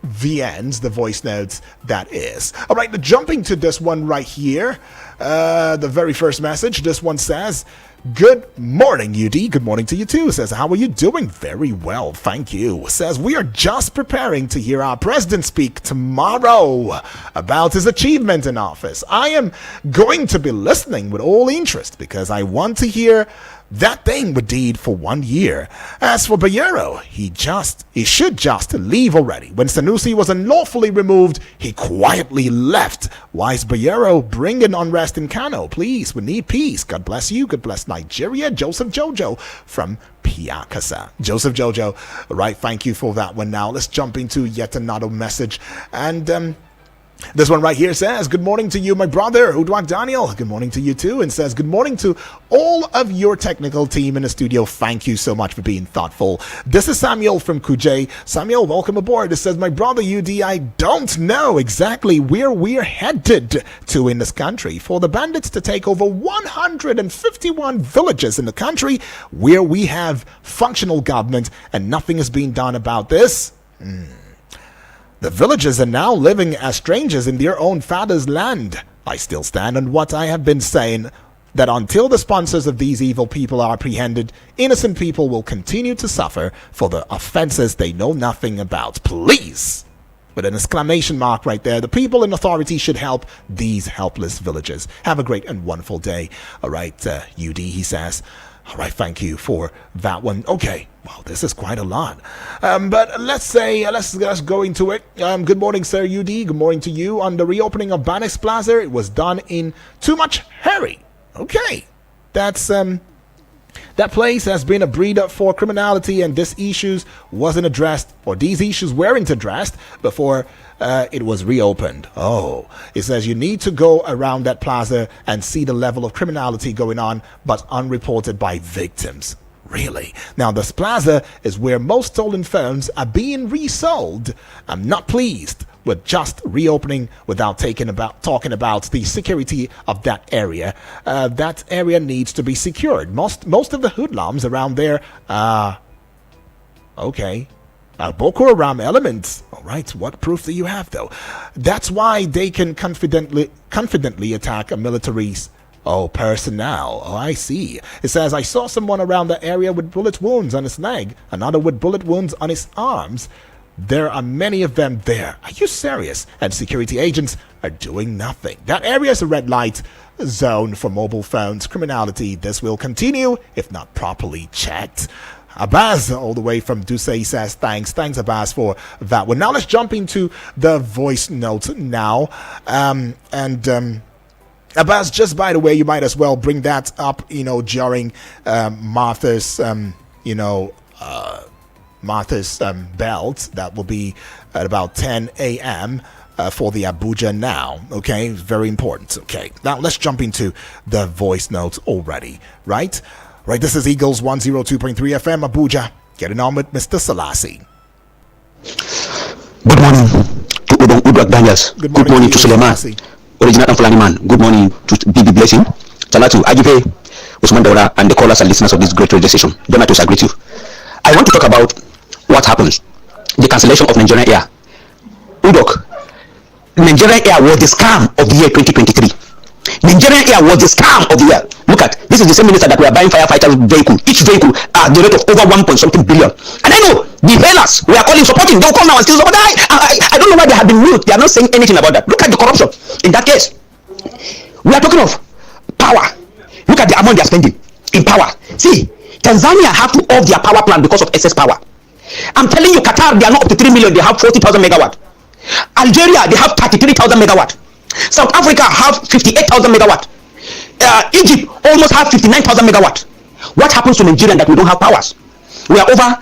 VNs, the voice notes, that is. All right, jumping to this one right here, the very first message. This one says, good morning, UD. Good morning to you too. Says, how are you doing? Very well, thank you. Says, we are just preparing to hear our president speak tomorrow about his achievement in office. I am going to be listening with all interest because I want to hear that thing with deed for 1 year. As for Bayero, he should just leave already. When Sanusi was unlawfully removed, he quietly left. Why is Bayero bringing unrest in Kano? Please, we need peace. God bless you. God bless Nigeria. Joseph Jojo from Piakasa. Joseph Jojo, right, thank you for that one. Now let's jump into yet another message. And this one right here says, good morning to you, my brother, Udwak Daniel. Good morning to you too. And says, good morning to all of your technical team in the studio. Thank you so much for being thoughtful. This is Samuel from Kuje. Samuel, welcome aboard. It says, my brother UD, I don't know exactly where we're headed to in this country. For the bandits to take over 151 villages in the country where we have functional government and nothing is being done about this. The villagers are now living as strangers in their own father's land. I still stand on what I have been saying, that until the sponsors of these evil people are apprehended, innocent people will continue to suffer for the offenses they know nothing about. Please, with an exclamation mark right there, the people in authority should help these helpless villagers. Have a great and wonderful day. All right, UD, he says. All right, thank you for that one. Okay, well, this is quite a lot. But let's go into it. Good morning, Sir UD. Good morning to you. On the reopening of Banex Plaza, it was done in too much hurry. Okay, that's that place has been a breeder for criminality, and these issues weren't addressed before it was reopened. Oh, it says you need to go around that plaza and see the level of criminality going on, but unreported by victims. Really? Now, this plaza is where most stolen phones are being resold. I'm not pleased with just reopening without talking about the security of that area. That area needs to be secured. Most of the hoodlums around there are Boko Haram elements. All right, what proof do you have, though? That's why they can confidently attack a military's personnel. Oh, I see. It says, I saw someone around the area with bullet wounds on his leg, another with bullet wounds on his arms. There are many of them there. Are you serious? And security agents are doing nothing. That area is a red light zone for mobile phones criminality. This will continue if not properly checked. Abbas, all the way from Dusay, says, thanks Abbas for that one. Now let's jump into the voice note now. Abbas, just by the way, you might as well bring that up, during Martha's belt. That will be at about 10 a.m. For the Abuja now. Okay, very important. Okay, now let's jump into the voice notes already. Right, this is Eagles 102.3 FM Abuja. Getting on with Mr. Selassie. Good morning to Udwak Daniels. Good morning to Suleiman, original and Fulani man. Good morning to BB Blessing, Talatu, Ajibe, Usman Daura, and the callers and listeners of this great radio station. Donatos, I greet you. I want to talk about what happens. The cancellation of Nigerian Air. Udok, Nigerian Air was the scam of the year 2023. Nigerian Air was the scam of the year. Look at, this is the same minister that we are buying firefighter vehicle. Each vehicle at the rate of over 1.something billion. And I know the bailers we are calling supporting, they'll come now and still support. I don't know why they have been mute. They are not saying anything about that. Look at the corruption. In that case, we are talking of power. Look at the amount they are spending in power. See, Tanzania have to off their power plant because of excess power. I'm telling you, Qatar, they are not up to 3 million, they have 40,000 megawatt. Algeria, they have 33,000 megawatt. South Africa have 58,000 megawatt. Egypt almost have 59,000 megawatt. What happens to Nigeria that we don't have powers? We are over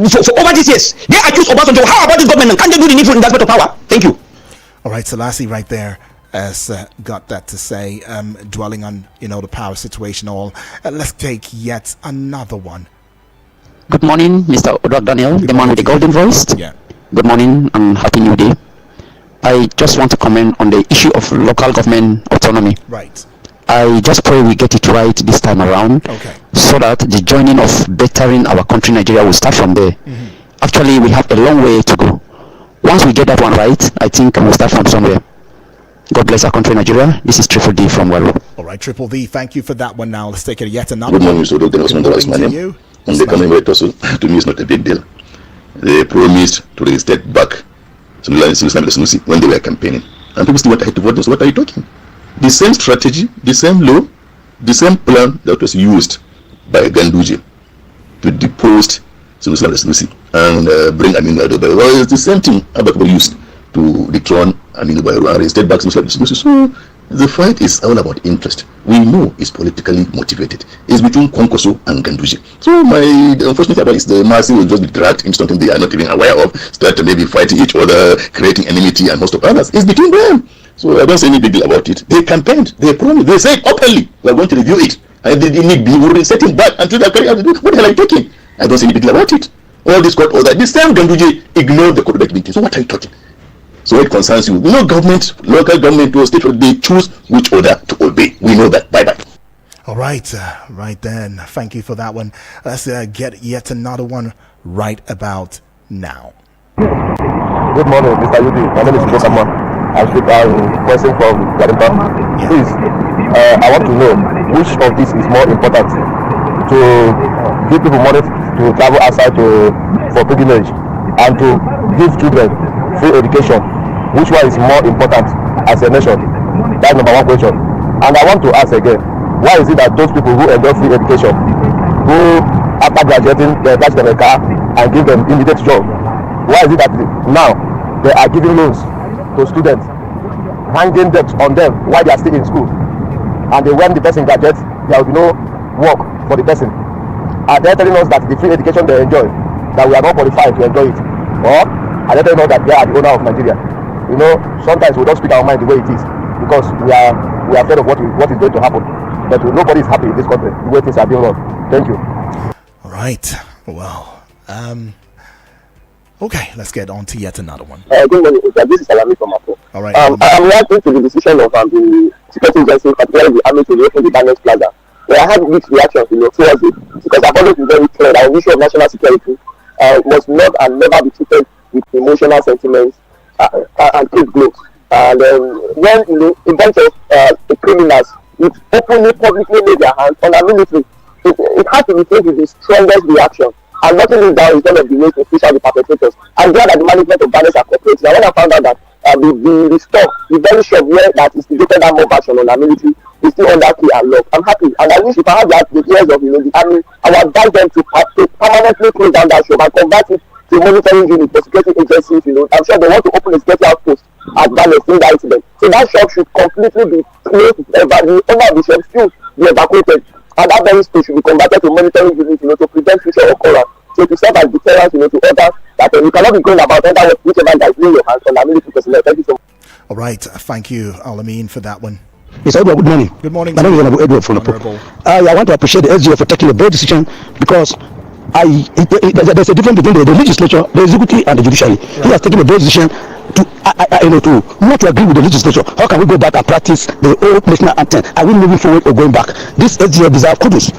for over these years. They accuse Obasanjo. How about this government? Can't they do the needful investment of power? Thank you. All right, Selassie right there has got that to say, dwelling on, the power situation all. Let's take yet another one. Good morning, Mr. Odwak Daniel, the man with the golden voice. Yeah. Good morning and happy new day. I just want to comment on the issue of local government autonomy. Right. I just pray we get it right this time around, so that the joining of bettering our country, Nigeria, will start from there. Actually, we have a long way to go. Once we get that one right, I think we'll start from somewhere. God bless our country, Nigeria. This is Triple D from Welo. All right, Triple D, thank you for that one. Now let's take it yet another Good morning, Mr. Dr. That's my name. And the coming rate also, to me, is not a big deal. They promised to reinstate back when they were campaigning. And people still want to vote. So what are you talking? The same strategy, the same law, the same plan that was used by Ganduje to depose and bring Aminu Ado. Well, it's the same thing Abakabo used to dethrone Aminu Bayero and reinstate back So the fight is all about interest. We know it's politically motivated. It's between Kwankwaso and Ganduje. So my unfortunate about is the masses will just be dragged into something they are not even aware of, start to maybe fighting each other, creating enmity and most of others. It's between them. So I don't say any big deal about it. They campaigned, they promised, they said openly, we are going to review it. And they didn't be resetting back until they carry out. What the hell are you talking? I don't say any big deal about it. All this court order. This time Ganduje ignored the court meeting. So what are you talking? So it concerns you. No government, local government or state, they choose which order to obey. We know that. Bye-bye. All right. Right then. Thank you for that one. Let's get yet another one right about now. Good morning, Mr. Yudi. My name is Bokama. I'm requesting from Garimba. Please, I want to know which of this is more important, to give people money to travel outside for pilgrimage and to give children free education. Which one is more important as a nation? That's number one question. And I want to ask again, why is it that those people who enjoy free education, who after graduating they attach them a car and give them immediate job, why is it that now they are giving loans to students, hanging debt on them while they are still in school, and then when the person graduates there will be no work for the person? Are they telling us that the free education they enjoy, that we are not qualified to enjoy it? Or are they telling us that they are the owner of Nigeria? Sometimes we don't speak our mind the way it is because we are afraid of what is going to happen. But nobody is happy in this country the way things are being run. Thank you. All right. Well, okay, let's get on to yet another one. Good morning, this is Salami from Apo. All right. I'm reacting to the decision of the security agency, particularly the army, to reopen the Daniels Plaza. I had mixed reactions, towards it, because I've always been very clear that the issue of national security must not and never be treated with emotional sentiments and kid gloves. And when a bunch of criminals would openly, publicly lay their hands on our military, it has to be taken with the strongest reaction. And nothing is down in terms of the way to fish out the perpetrators. I'm glad that the management of Daniels are cooperating. And when I found out that the stock, the very shop where that instigated that mob action on our military is still under key and lock, I'm happy. And I wish if I had the ears of the army, I would advise them to permanently close down that shop and convert it to a monitoring unit for security agencies. I'm sure they want to open a security outpost at Daniels in that incident. So that shop should completely be closed. The owner of the shop still be evacuated. And that very space should be converted to monitoring units, to prevent future occurrence. So to serve as deterrence, to others, that you cannot be going about under whichever that is in your hands on the military personnel. Thank you so much. All right, thank you, Alamin, for that one. Yes, Edward, good morning. Good morning. My name is Edward from Lapo. I want to appreciate the SGF for taking a bold decision because there's a difference between the legislature, the executive, and the judiciary. Yeah. He has taken a bold decision to not to agree with the legislature. How can we go back and practice the old national anthem? Are we moving forward or going back? This SGF deserves kudos.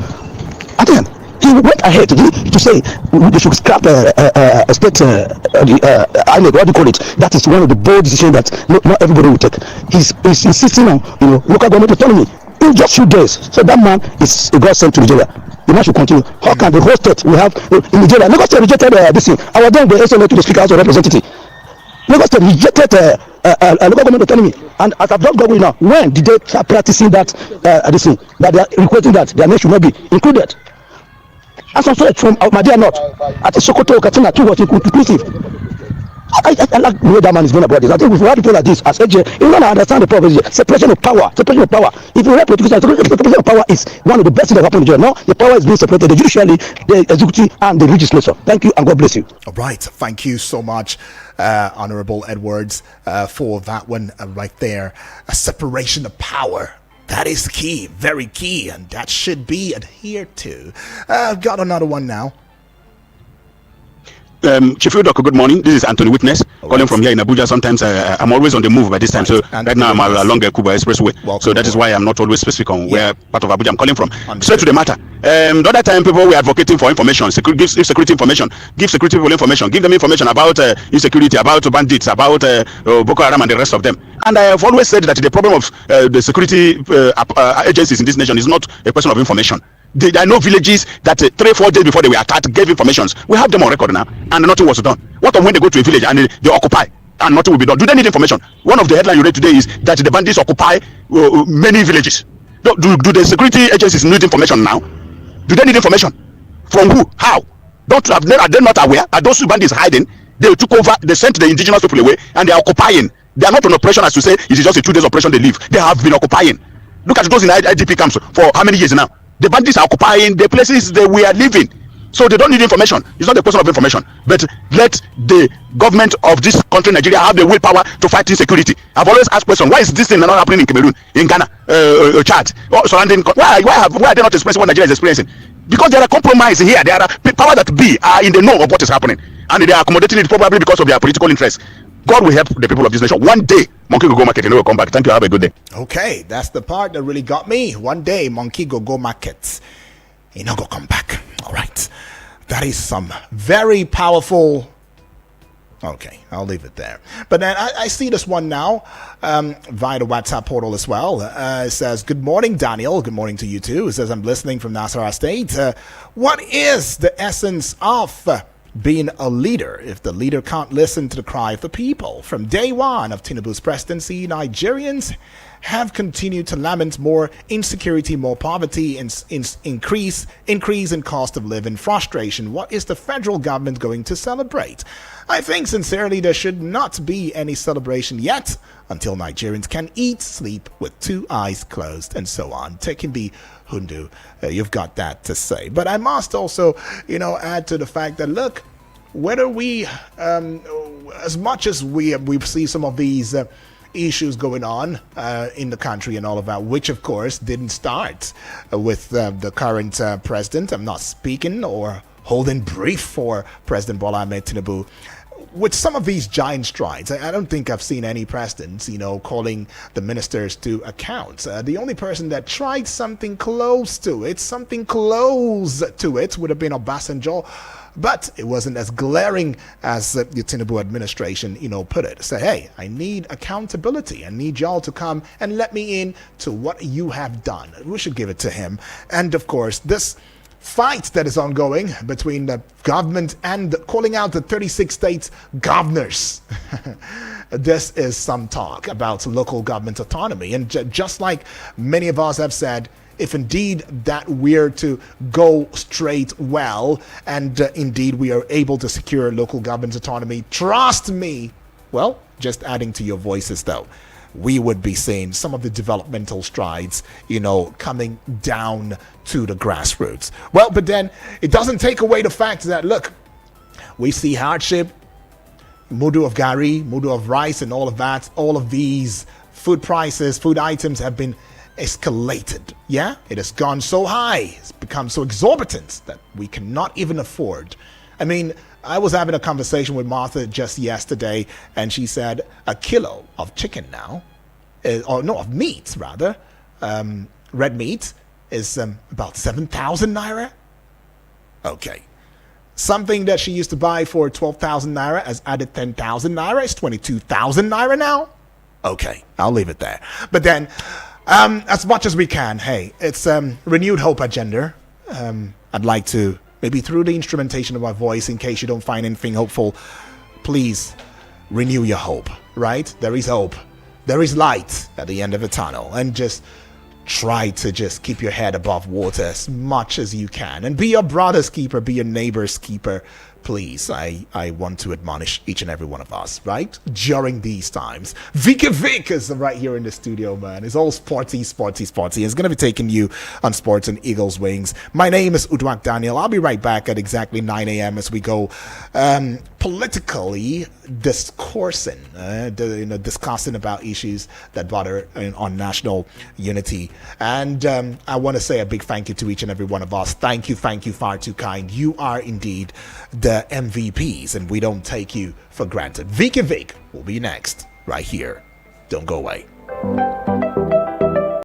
And then he went ahead to say they should scrap state INEC, what do you call it? That is one of the bold decisions that not everybody will take. He's insisting on local government autonomy in just few days. So that man is a godsend to Nigeria. The man should continue. How can the whole state we have in Nigeria? Lagos State rejected this thing. I was then the SLA to the Speaker House of Representatives. Lagos State rejected local government autonomy, and as I've just got now, when did they start practicing that this thing that they are requesting that their name should not be included? and some straight from Madia North. I think Sokoto, Katina, too was inclusive. I like the way that man is going about this. I think if we have people like this as AJ, you don't understand the problem. Separation of power. If you read politics, separation of power is one of the best things that happen in Nigeria. No, the power is being separated: the judiciary, the executive, and the legislature. Thank you, and God bless you. All right, thank you so much, Honorable Edwards, for that one right there. A separation of power. That is key, very key, and that should be adhered to. I've got another one now. Chief Udoku, good morning. This is Anthony Witness calling from here in Abuja. Sometimes I'm always on the move by this time. So right now I'm along the Kuba Expressway. So that is why I'm not always specific on where part of Abuja I'm calling from. Straight to the matter. The other time people were advocating for information, give security information, give security people information, give them information about insecurity, about bandits, about Boko Haram and the rest of them. And I have always said that the problem of the security agencies in this nation is not a question of information. There are no villages that 3-4 days before they were attacked gave informations. We have them on record now, and nothing was done. What of when they go to a village and they occupy and nothing will be done? Do they need information? One of the headlines you read today is that the bandits occupy many villages. Do the security agencies need information now? Do they need information? From who? How? Are they not aware? Are those bandits hiding? They took over, they sent the indigenous people away, and they are occupying. They are not on operation as to say it is just a 2 days operation they leave. They have been occupying. Look at those in IDP camps for how many years now? The bandits are occupying the places that we are living. So they don't need information. It's not a question of information. But let the government of this country, Nigeria, have the willpower to fight insecurity. I've always asked questions. Why is this thing not happening in Cameroon, in Ghana, Chad, surrounding? Why are they not expressing what Nigeria is experiencing? Because there are compromises here. There are power that be are in the know of what is happening. And they are accommodating it probably because of their political interests. God will help the people of this nation. One day, Monkey go market and they will come back. Thank you. Have a good day. Okay, that's the part that really got me. One day, Monkey go market. He not go come back. All right. That is some very powerful. Okay, I'll leave it there. But then I see this one now via the WhatsApp portal as well. It says, good morning, Daniel. Good morning to you too. It says, I'm listening from Nasarawa State. What is the essence of being a leader if the leader can't listen to the cry of the people? From day one of Tinubu's presidency, Nigerians have continued to lament more insecurity, more poverty, increase in cost of living, frustration. What is the federal government going to celebrate? I think sincerely there should not be any celebration yet until Nigerians can eat, sleep with 2 eyes closed, and so on. Taking the Hundu, you've got that to say. But I must also, add to the fact that, look, whether we, as much as we see some of these issues going on in the country and all of that, which of course didn't start with the current president. I'm not speaking or holding brief for President Bola Ahmed Tinubu. With some of these giant strides, I don't think I've seen any presidents, calling the ministers to account. The only person that tried something close to it would have been Obasanjo. But it wasn't as glaring as the Tinubu administration, put it. Say, hey, I need accountability. I need y'all to come and let me in to what you have done. We should give it to him. And of course, this fight that is ongoing between the government and calling out the 36 states governors. This is some talk about local government autonomy. And just like many of us have said, if indeed that we're to go straight well, and indeed we are able to secure local government autonomy, trust me, well, just adding to your voices though, we would be seeing some of the developmental strides, coming down to the grassroots. Well, but then it doesn't take away the fact that, look, we see hardship, mudu of gari, mudu of rice and all of that, all of these food prices, food items have been escalated. Yeah, it has gone so high, it's become so exorbitant that we cannot even afford. I mean, I was having a conversation with Martha just yesterday, and she said a kilo of chicken now, of meat rather, red meat is about 7,000 naira. Okay. Something that she used to buy for 12,000 naira has added 10,000 naira. It's 22,000 naira now. Okay, I'll leave it there. But then, as much as we can, hey, it's renewed hope agenda. I'd like to, maybe through the instrumentation of my voice, in case you don't find anything hopeful, please renew your hope, right? There is hope. There is light at the end of the tunnel. And just try to just keep your head above water as much as you can and be your brother's keeper, be your neighbor's keeper. Please, I want to admonish each and every one of us, right? During these times. Vic is right here in the studio, man. It's all sporty. It's going to be taking you on Sports and Eagles Wings. My name is Uduak Daniel. I'll be right back at exactly 9 a.m. as we go politically discoursing, discussing about issues that bother on national unity. And I want to say a big thank you to each and every one of us. Thank you, far too kind. You are indeed the MVPs, and we don't take you for granted. Vic will be next, right here. Don't go away.